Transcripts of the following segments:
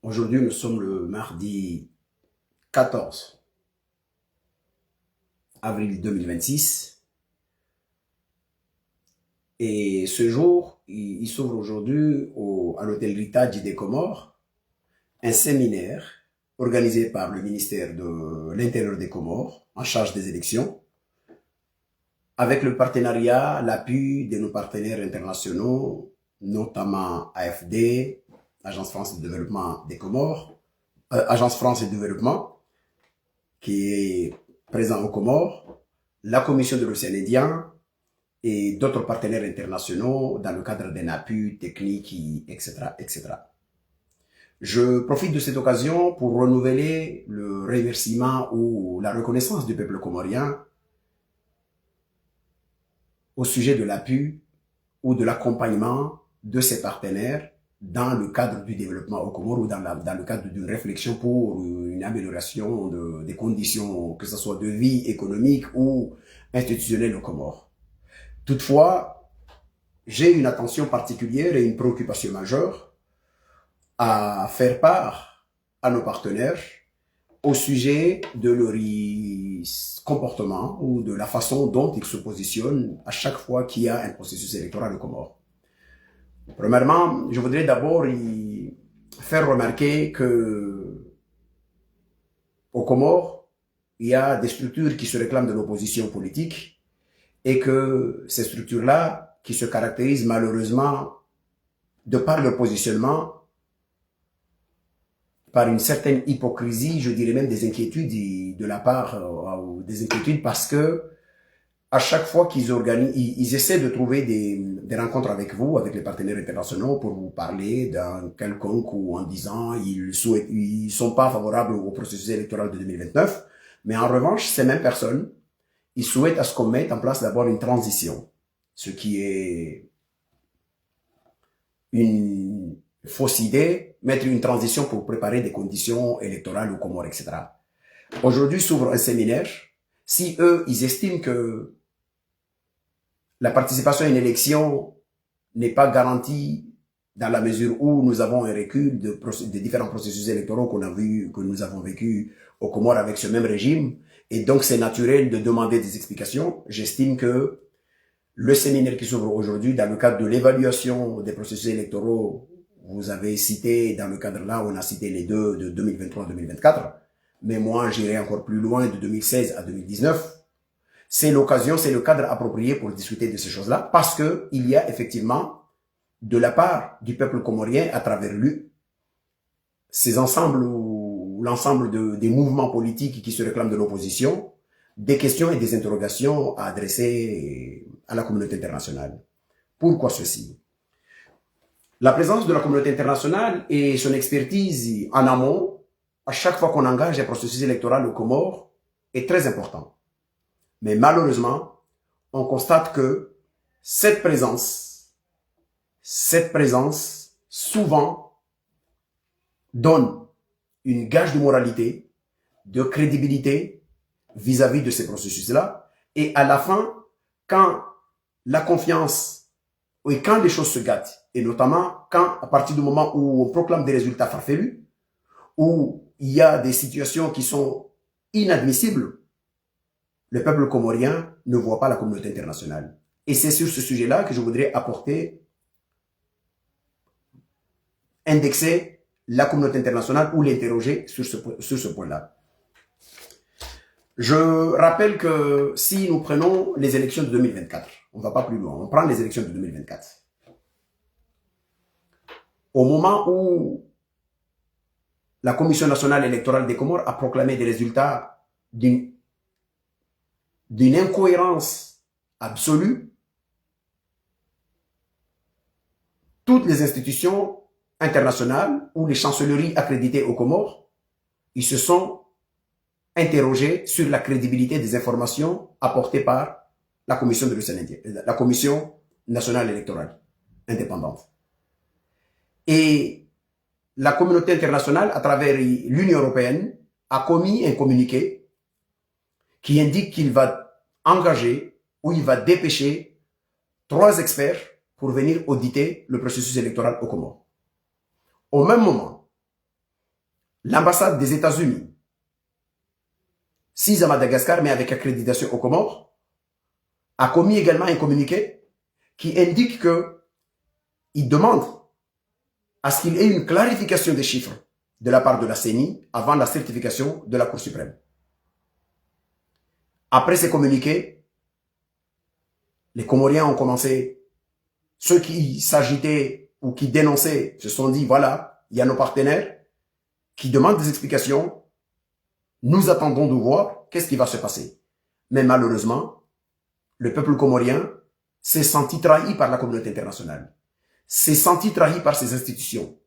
Aujourd'hui, nous sommes le mardi 14 avril 2026 et ce jour, il s'ouvre aujourd'hui à l'hôtel Ritage des Comores un séminaire organisé par le ministère de l'Intérieur des Comores en charge des élections avec le partenariat, l'appui de nos partenaires internationaux, notamment AFD, Agence France de Développement des Comores, Agence France de Développement, qui est présent aux Comores, la Commission de l'océan Indien et d'autres partenaires internationaux dans le cadre d'un appui technique, etc., etc. Je profite de cette occasion pour renouveler le remerciement ou la reconnaissance du peuple comorien au sujet de l'appui ou de l'accompagnement de ses partenaires dans le cadre du développement au Comores ou dans le cadre d'une réflexion pour une amélioration des conditions, que ce soit de vie économique ou institutionnelle au Comores. Toutefois, j'ai une attention particulière et une préoccupation majeure à faire part à nos partenaires au sujet de leur comportement ou de la façon dont ils se positionnent à chaque fois qu'il y a un processus électoral au Comores. Premièrement, je voudrais d'abord faire remarquer que au Comores, il y a des structures qui se réclament de l'opposition politique et que ces structures-là, qui se caractérisent malheureusement de par leur positionnement, par une certaine hypocrisie, je dirais même des inquiétudes de la part, des inquiétudes parce que à chaque fois qu'ils organisent, ils essaient de trouver des rencontres avec vous, avec les partenaires internationaux pour vous parler d'un quelconque ou en disant ils sont pas favorables au processus électoral de 2029, mais en revanche, ces mêmes personnes, ils souhaitent à ce qu'on mette en place d'abord une transition, ce qui est une fausse idée, mettre une transition pour préparer des conditions électorales au Comores, etc. Aujourd'hui s'ouvre un séminaire. Si eux, ils estiment que la participation à une élection n'est pas garantie dans la mesure où nous avons un recul de différents processus électoraux que nous avons vécu au Comores avec ce même régime, et donc c'est naturel de demander des explications. J'estime que le séminaire qui s'ouvre aujourd'hui dans le cadre de l'évaluation des processus électoraux, vous avez cité, dans le cadre là, on a cité les deux de 2023-2024, mais moi j'irai encore plus loin de 2016 à 2019. C'est l'occasion, c'est le cadre approprié pour discuter de ces choses-là, parce que il y a effectivement, de la part du peuple comorien, à travers lui, ces ensembles ou l'ensemble des mouvements politiques qui se réclament de l'opposition, des questions et des interrogations à adresser à la communauté internationale. Pourquoi ceci? La présence de la communauté internationale et son expertise en amont, à chaque fois qu'on engage un processus électoral au Comores, est très important. Mais malheureusement, on constate que cette présence, souvent, donne une gage de moralité, de crédibilité vis-à-vis de ces processus-là. Et à la fin, quand la confiance, et quand les choses se gâtent, et notamment quand, à partir du moment où on proclame des résultats farfelus, où il y a des situations qui sont inadmissibles, le peuple comorien ne voit pas la communauté internationale. Et c'est sur ce sujet-là que je voudrais indexer la communauté internationale ou l'interroger sur ce point-là. Je rappelle que si nous prenons les élections de 2024, on ne va pas plus loin, on prend les élections de 2024. Au moment où la Commission nationale électorale des Comores a proclamé des résultats d'une incohérence absolue, toutes les institutions internationales ou les chancelleries accréditées aux Comores, ils se sont interrogés sur la crédibilité des informations apportées par la Commission de l'océan Indien, la Commission nationale électorale indépendante. Et la communauté internationale, à travers l'Union européenne, a commis un communiqué qui indique qu'il va engager ou il va dépêcher 3 experts pour venir auditer le processus électoral au Comores. Au même moment, l'ambassade des États-Unis, 6 à Madagascar, mais avec accréditation aux Comores, a commis également un communiqué qui indique qu'il demande à ce qu'il y ait une clarification des chiffres de la part de la CENI avant la certification de la Cour suprême. Après ces communiqués, les Comoriens ont commencé, ceux qui s'agitaient ou qui dénonçaient se sont dit, voilà, il y a nos partenaires qui demandent des explications, nous attendons de voir qu'est-ce qui va se passer. Mais malheureusement, le peuple comorien s'est senti trahi par la communauté internationale, s'est senti trahi par ses institutions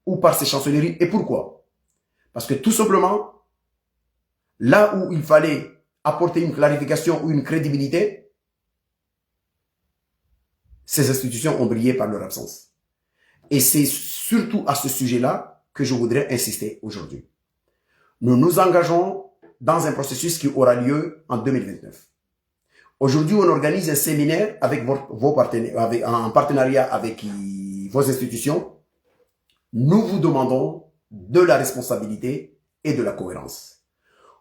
ou par ses chancelleries. Et pourquoi? Parce que tout simplement, là où il fallait apporter une clarification ou une crédibilité, ces institutions ont brillé par leur absence. Et c'est surtout à ce sujet-là que je voudrais insister aujourd'hui. Nous nous engageons dans un processus qui aura lieu en 2029. Aujourd'hui, on organise un séminaire avec vos partenaires, en partenariat avec vos institutions. Nous vous demandons de la responsabilité et de la cohérence.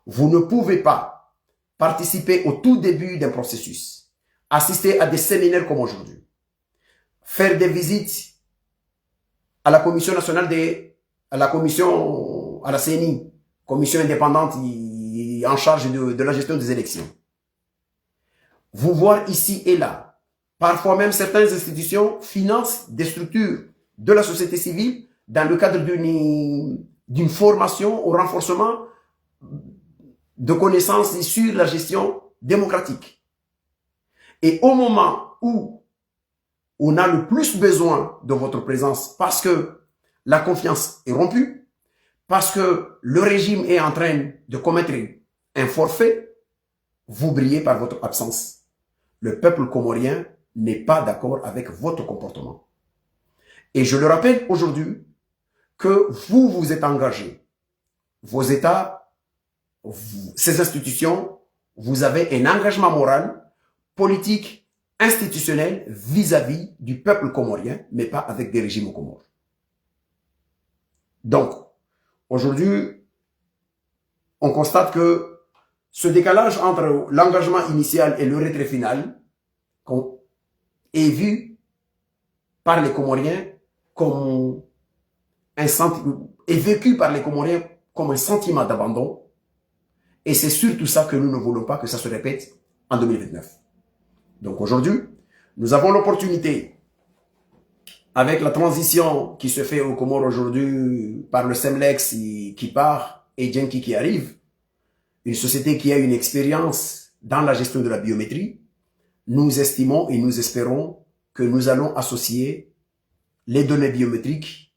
Vous ne pouvez pas participer au tout début d'un processus, assister à des séminaires comme aujourd'hui, faire des visites à la Commission nationale à la CENI, commission indépendante en charge de la gestion des élections. Vous voir ici et là. Parfois même certaines institutions financent des structures de la société civile dans le cadre d'une formation au renforcement de connaissances sur la gestion démocratique. Et au moment où on a le plus besoin de votre présence parce que la confiance est rompue, parce que le régime est en train de commettre un forfait, vous brillez par votre absence. Le peuple comorien n'est pas d'accord avec votre comportement. Et je le rappelle aujourd'hui que vous vous êtes engagés. Vos États, ces institutions, vous avez un engagement moral, politique, institutionnel vis-à-vis du peuple comorien, mais pas avec des régimes aux Comores. Donc, aujourd'hui, on constate que ce décalage entre l'engagement initial et le retrait final est vu par les Comoriens comme est vécu par les Comoriens comme un sentiment d'abandon. Et c'est surtout ça que nous ne voulons pas que ça se répète en 2029. Donc aujourd'hui, nous avons l'opportunité, avec la transition qui se fait aux Comores aujourd'hui par le Semlex qui part et Genki qui arrive, une société qui a une expérience dans la gestion de la biométrie, nous estimons et nous espérons que nous allons associer les données biométriques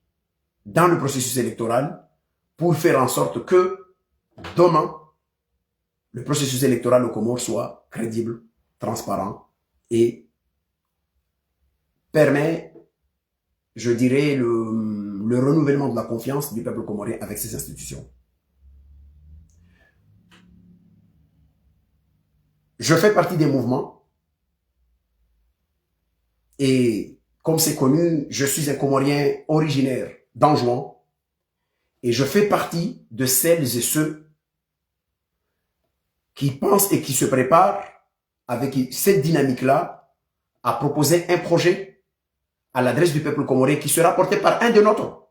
dans le processus électoral pour faire en sorte que demain, le processus électoral aux Comores soit crédible, transparent et permet, je dirais, le renouvellement de la confiance du peuple comorien avec ses institutions. Je fais partie des mouvements et comme c'est connu, je suis un Comorien originaire d'Anjouan et je fais partie de celles et ceux qui pensent et qui se préparent avec cette dynamique-là à proposer un projet à l'adresse du peuple comorien qui sera porté par un de nôtres.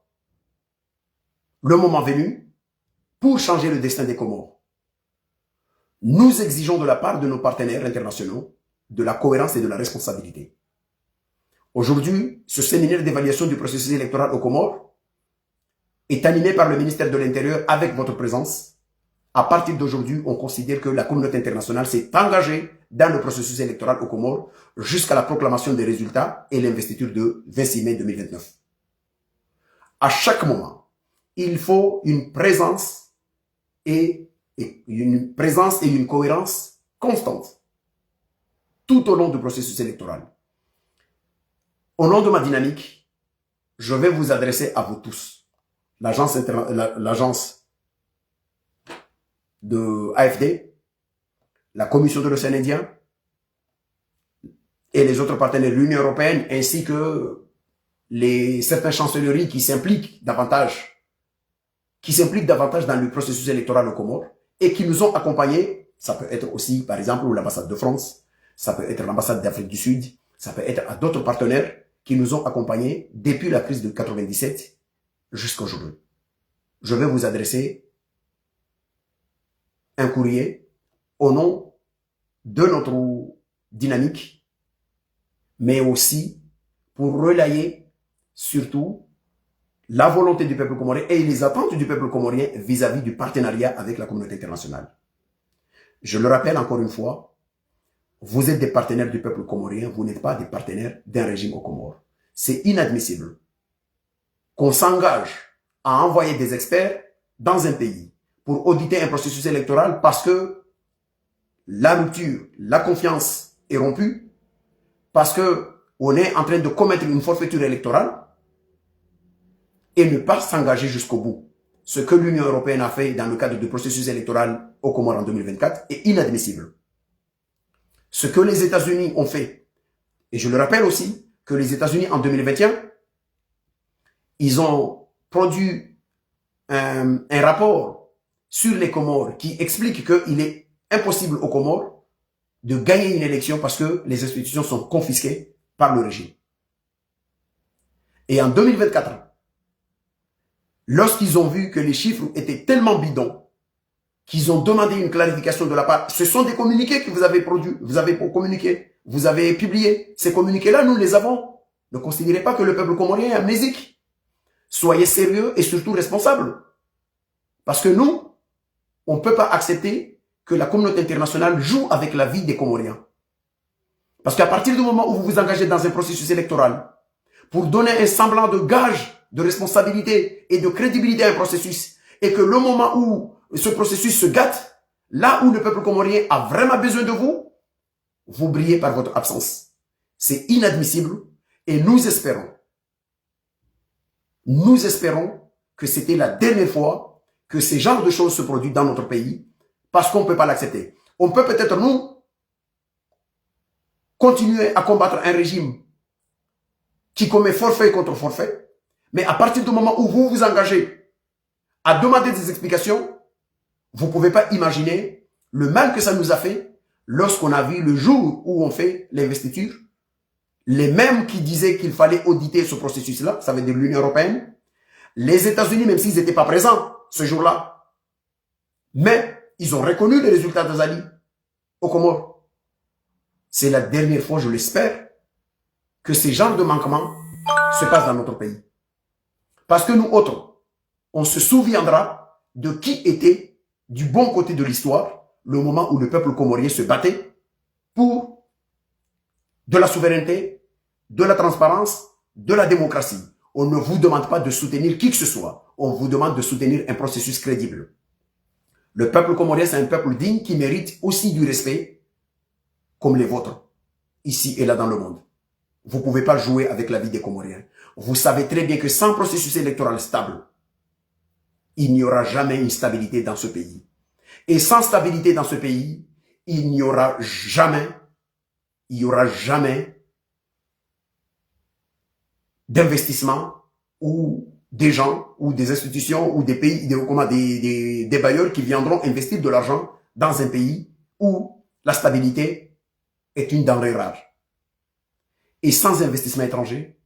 Le moment venu pour changer le destin des Comores. Nous exigeons de la part de nos partenaires internationaux de la cohérence et de la responsabilité. Aujourd'hui, ce séminaire d'évaluation du processus électoral aux Comores est animé par le ministère de l'Intérieur avec votre présence. À partir d'aujourd'hui, on considère que la communauté internationale s'est engagée dans le processus électoral aux Comores jusqu'à la proclamation des résultats et l'investiture de 26 mai 2029. À chaque moment, il faut une présence et une cohérence constante tout au long du processus électoral. Au nom de ma dynamique, je vais vous adresser à vous tous, l'agence de AFD, la Commission de l'Océan Indien et les autres partenaires de l'Union européenne ainsi que certaines chancelleries qui s'impliquent davantage, qui s'impliquent davantage dans le processus électoral aux Comores et qui nous ont accompagnés. Ça peut être aussi, par exemple, l'ambassade de France, ça peut être l'ambassade d'Afrique du Sud, ça peut être à d'autres partenaires qui nous ont accompagnés depuis la crise de 97 jusqu'à aujourd'hui. Je vais vous adresser un courrier au nom de notre dynamique, mais aussi pour relayer surtout la volonté du peuple comorien et les attentes du peuple comorien vis-à-vis du partenariat avec la communauté internationale. Je le rappelle encore une fois, vous êtes des partenaires du peuple comorien, vous n'êtes pas des partenaires d'un régime aux Comores. C'est inadmissible qu'on s'engage à envoyer des experts dans un pays pour auditer un processus électoral parce que la rupture, la confiance est rompue, parce que on est en train de commettre une forfaiture électorale et ne pas s'engager jusqu'au bout. Ce que l'Union européenne a fait dans le cadre du processus électoral aux Comores en 2024 est inadmissible. Ce que les États-Unis ont fait, et je le rappelle aussi, que les États-Unis en 2021, ils ont produit un rapport sur les Comores qui explique qu'il est impossible aux Comores de gagner une élection parce que les institutions sont confisquées par le régime. Et en 2024, lorsqu'ils ont vu que les chiffres étaient tellement bidons, qu'ils ont demandé une clarification de la part, ce sont des communiqués que vous avez produits, vous avez communiqué, vous avez publié. Ces communiqués-là, nous les avons. Ne considérez pas que le peuple comorien est amnésique. Soyez sérieux et surtout responsables. Parce que nous, on ne peut pas accepter que la communauté internationale joue avec la vie des Comoriens. Parce qu'à partir du moment où vous vous engagez dans un processus électoral, pour donner un semblant de gage de responsabilité et de crédibilité à un processus, et que le moment où ce processus se gâte, là où le peuple comorien a vraiment besoin de vous, vous brillez par votre absence. C'est inadmissible et nous espérons que c'était la dernière fois que ce genre de choses se produisent dans notre pays parce qu'on ne peut pas l'accepter. On peut peut-être, nous, continuer à combattre un régime qui commet forfait contre forfait, mais à partir du moment où vous vous engagez à demander des explications, vous ne pouvez pas imaginer le mal que ça nous a fait lorsqu'on a vu le jour où on fait l'investiture, les mêmes qui disaient qu'il fallait auditer ce processus-là, ça veut dire l'Union européenne, les États-Unis, même s'ils n'étaient pas présents ce jour-là, mais ils ont reconnu les résultats d'Azali aux Comores. C'est la dernière fois, je l'espère, que ces genres de manquements se passent dans notre pays. Parce que nous autres, on se souviendra de qui était du bon côté de l'histoire, le moment où le peuple comorien se battait pour de la souveraineté, de la transparence, de la démocratie. On ne vous demande pas de soutenir qui que ce soit. On vous demande de soutenir un processus crédible. Le peuple comorien, c'est un peuple digne qui mérite aussi du respect comme les vôtres, ici et là dans le monde. Vous ne pouvez pas jouer avec la vie des Comoriens. Vous savez très bien que sans processus électoral stable, il n'y aura jamais une stabilité dans ce pays. Et sans stabilité dans ce pays, il n'y aura jamais d'investissement ou des gens ou des institutions ou des pays, des bailleurs qui viendront investir de l'argent dans un pays où la stabilité est une denrée rare. Et sans investissement étranger,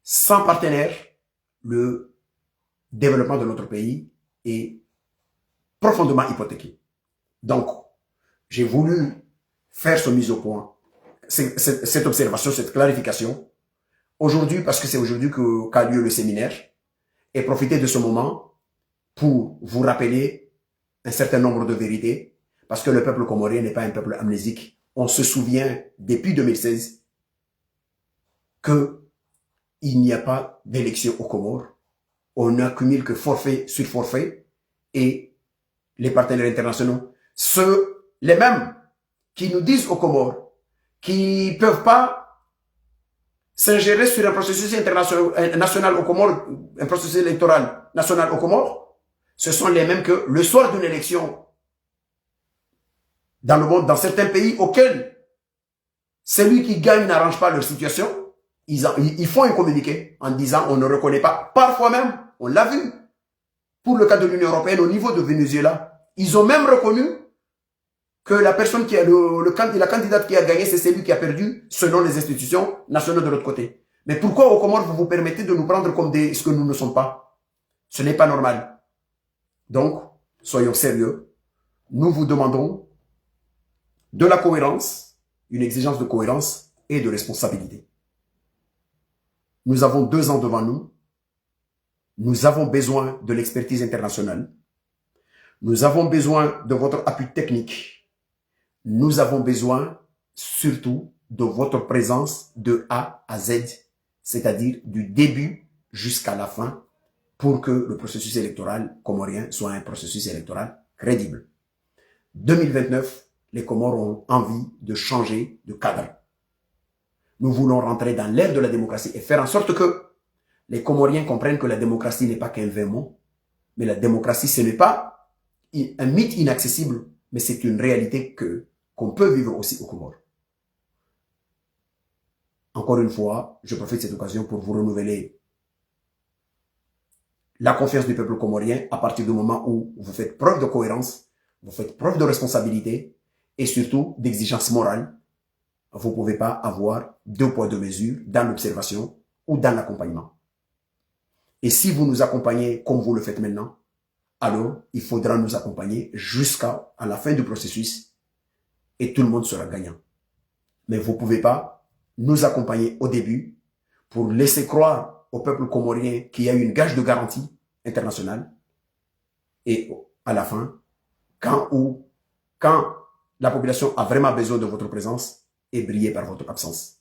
sans partenaire, le développement de notre pays est profondément hypothéqué. Donc, j'ai voulu faire ce mise au point, cette observation, cette clarification, aujourd'hui, parce que c'est aujourd'hui qu'a lieu le séminaire, et profiter de ce moment pour vous rappeler un certain nombre de vérités, parce que le peuple comorien n'est pas un peuple amnésique. On se souvient, depuis 2016, qu'il n'y a pas d'élection aux Comores. On n'accumule que forfait sur forfait, et les partenaires internationaux, les mêmes qui nous disent aux Comores qu'ils ne peuvent pas s'ingérer sur un processus national aux Comores, un processus électoral national aux Comores, ce sont les mêmes que le soir d'une élection dans le monde, dans certains pays auxquels celui qui gagne n'arrange pas leur situation, ils font un communiqué en disant on ne reconnaît pas. Parfois même, on l'a vu, Pour le cas de l'Union européenne, au niveau de Venezuela, ils ont même reconnu que la personne qui a la candidate qui a gagné, c'est celui qui a perdu, selon les institutions nationales de l'autre côté. Mais pourquoi au Comores vous vous permettez de nous prendre comme ce que nous ne sommes pas? Ce n'est pas normal. Donc, soyons sérieux. Nous vous demandons de la cohérence, une exigence de cohérence et de responsabilité. Nous avons 2 ans devant nous. Nous avons besoin de l'expertise internationale. Nous avons besoin de votre appui technique. Nous avons besoin surtout de votre présence de A à Z, c'est-à-dire du début jusqu'à la fin, pour que le processus électoral comorien soit un processus électoral crédible. 2029, les Comores ont envie de changer de cadre. Nous voulons rentrer dans l'ère de la démocratie et faire en sorte que les Comoriens comprennent que la démocratie n'est pas qu'un vain mot, mais la démocratie, ce n'est pas un mythe inaccessible, mais c'est une réalité qu'on peut vivre aussi aux Comores. Encore une fois, je profite de cette occasion pour vous renouveler la confiance du peuple comorien à partir du moment où vous faites preuve de cohérence, vous faites preuve de responsabilité et surtout d'exigence morale. Vous ne pouvez pas avoir 2 poids 2 mesures dans l'observation ou dans l'accompagnement. Et si vous nous accompagnez comme vous le faites maintenant, alors il faudra nous accompagner jusqu'à la fin du processus et tout le monde sera gagnant. Mais vous ne pouvez pas nous accompagner au début pour laisser croire au peuple comorien qu'il y a une gage de garantie internationale et à la fin, quand la population a vraiment besoin de votre présence et briller par votre absence.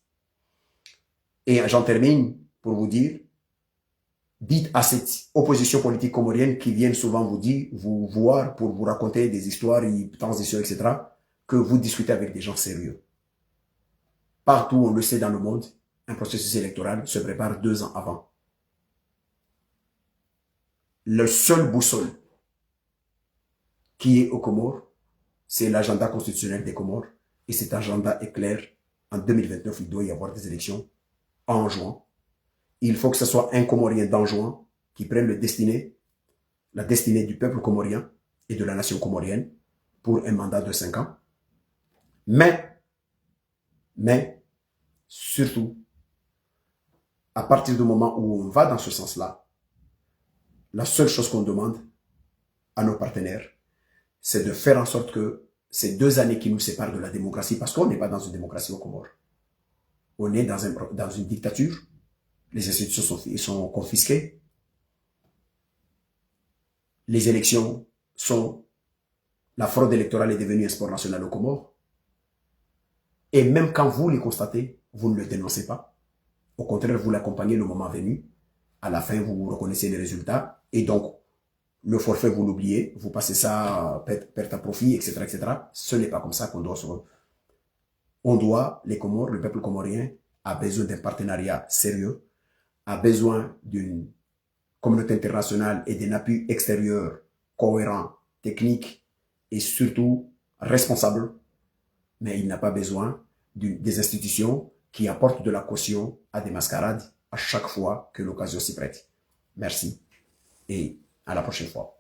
Et j'en termine pour vous dire, dites à cette opposition politique comorienne qui viennent souvent vous voir pour vous raconter des histoires, transitions, etc., que vous discutez avec des gens sérieux. Partout, on le sait dans le monde, un processus électoral se prépare 2 ans avant. Le seul boussole qui est aux Comores, c'est l'agenda constitutionnel des Comores. Et cet agenda est clair. En 2029, il doit y avoir des élections en juin. Il faut que ce soit un Comorien d'Anjouan qui prenne la destinée du peuple comorien et de la nation comorienne pour un mandat de 5 ans. Mais, surtout, à partir du moment où on va dans ce sens-là, la seule chose qu'on demande à nos partenaires, c'est de faire en sorte que ces 2 années qui nous séparent de la démocratie, parce qu'on n'est pas dans une démocratie aux Comores, on est dans une dictature, les institutions sont confisquées, les élections la fraude électorale est devenue un sport national aux Comores, et même quand vous les constatez, vous ne le dénoncez pas, au contraire, vous l'accompagnez le moment venu, à la fin, vous reconnaissez les résultats, et donc, le forfait, vous l'oubliez, vous passez ça, perte à profit, etc., etc. Ce n'est pas comme ça qu'on doit les Comores, le peuple comorien a besoin d'un partenariat sérieux, a besoin d'une communauté internationale et d'un appui extérieur cohérent, technique et surtout responsable. Mais il n'a pas besoin des institutions qui apportent de la caution à des mascarades à chaque fois que l'occasion s'y prête. Merci et à la prochaine fois.